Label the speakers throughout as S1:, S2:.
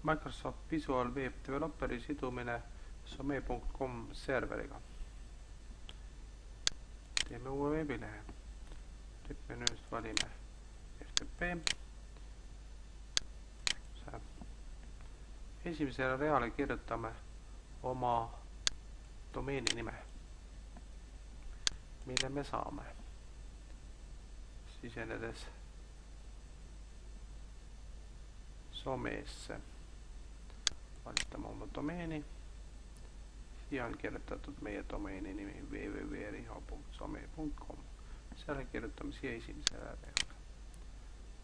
S1: Microsoft Visual Web Developeri sidumine some.com serveriga. Teeme uue veebilehe. Menüüst valime FTP. Esimesele reale kirjutame oma domeeni nime, mille me saame sisenedes Someesse. Valistame oma domeeni. Siia on kirjutatud meie domeeni nimi www.riho.some.com. Selle kirjutame siia esimesele reale.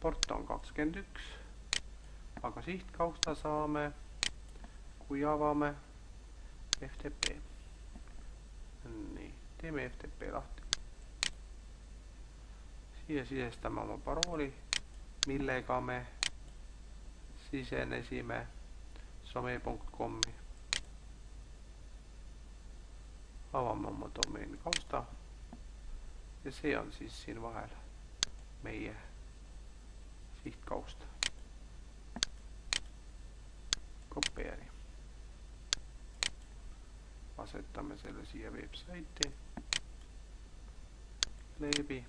S1: Port on 21, aga sihtkausta saame, kui avame FTP. Nii, teeme FTP lahti. Siia sisestame oma parooli, millega me sisenesime some.com-i. Avame oma domeeni kausta ja see on siis siin vahel meie sihtkausta. Kopeeri. Asetame selle siia websaiti. Kleebi.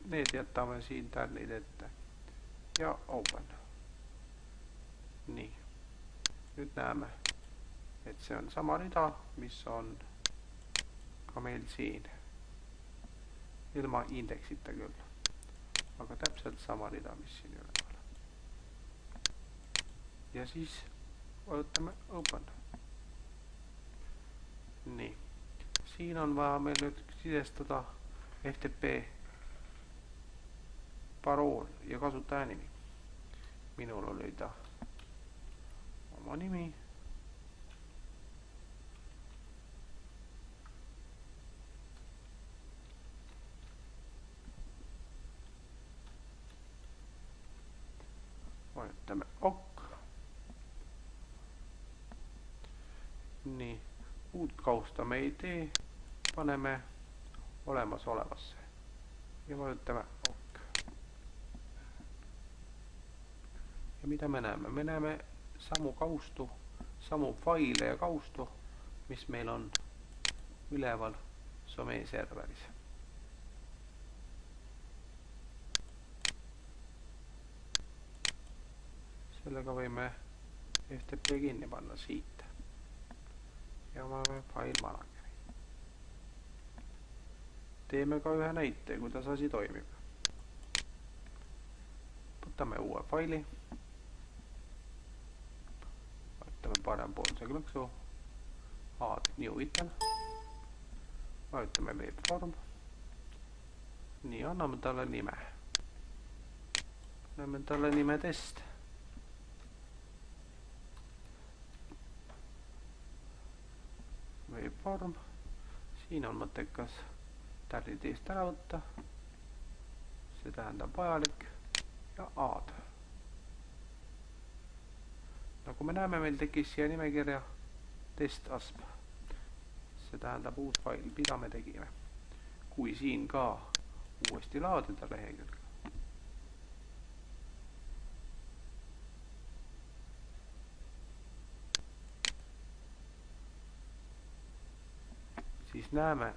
S1: Need jätame siin tärnid ette ja open. Nii. Nüüd näeme, et see on sama rida, mis on ka meil siin. Ilma indeksita küll. Aga täpselt sama rida, mis siin üleval. Ja siis vajutame open. Nii. Siin on vaja meil nüüd sisestada FTP parool ja kasutaja nimi. Minul oli ta oma nimi. Vajutame OK. Nii, uut kausta me ei tee, paneme olemasolevasse ja vajutame OK. Ja mida me näeme? Me näeme samu kaustu, samu faile ja kaustu, mis meil on üleval Some serveris. Sellega võime FTP kinni panna siit ja avame file manageri. Teeme ka ühe näite, kuidas asi toimib. Võtame uue faili. Vajutame parempoolse klõksu. Add new item. Vajutame webform. Nii, anname talle nime. Anname talle nime test. Webform. Siin on mõttekas tärnid eest ära võtta. See tähendab vajalik ja add. Nagu me näeme, meil tekkis siia nimekirja test asp. See tähendab uus fail, mida me tegime. Kui siin ka uuesti laadida lehekülg, siis näeme,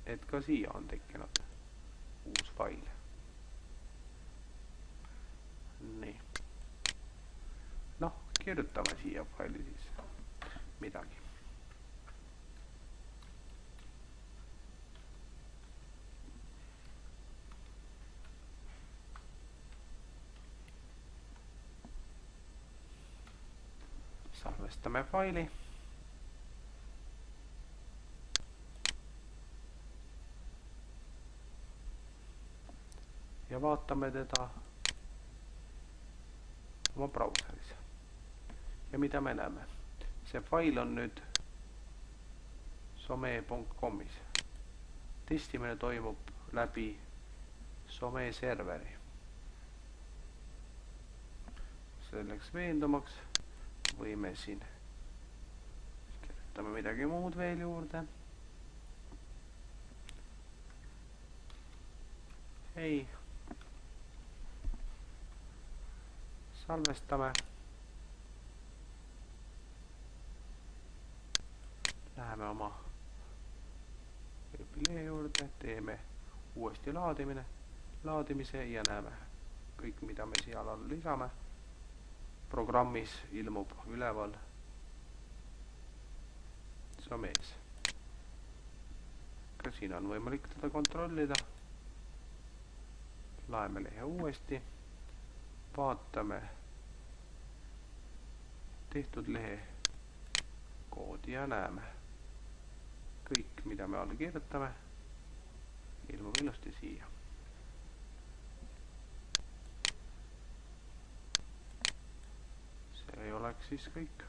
S1: et ka siia on tekkinud uus fail. Nii. Noh, kirjutame siia faili siis midagi. Salvestame faili. Ja vaatame teda oma brauseris. Ja mida me näeme? See fail on nüüd some.com'is. Testimine toimub läbi Some serveri. Selleks veendumaks võime siin kirjutame midagi muud veel juurde. Hei. salvestame. Läheme oma veebilehe juurde, teeme uuesti laadimise ja näeme kõik, mida me siia alla lisame. Programmis ilmub üleval mees. Ka siin on võimalik teda kontrollida. Laeme lehe uuesti, vaatame tehtud lehe koodi ja näeme kõik, mida me alla kirjutame, ilmub ilusti siia. See ei oleks siis kõik.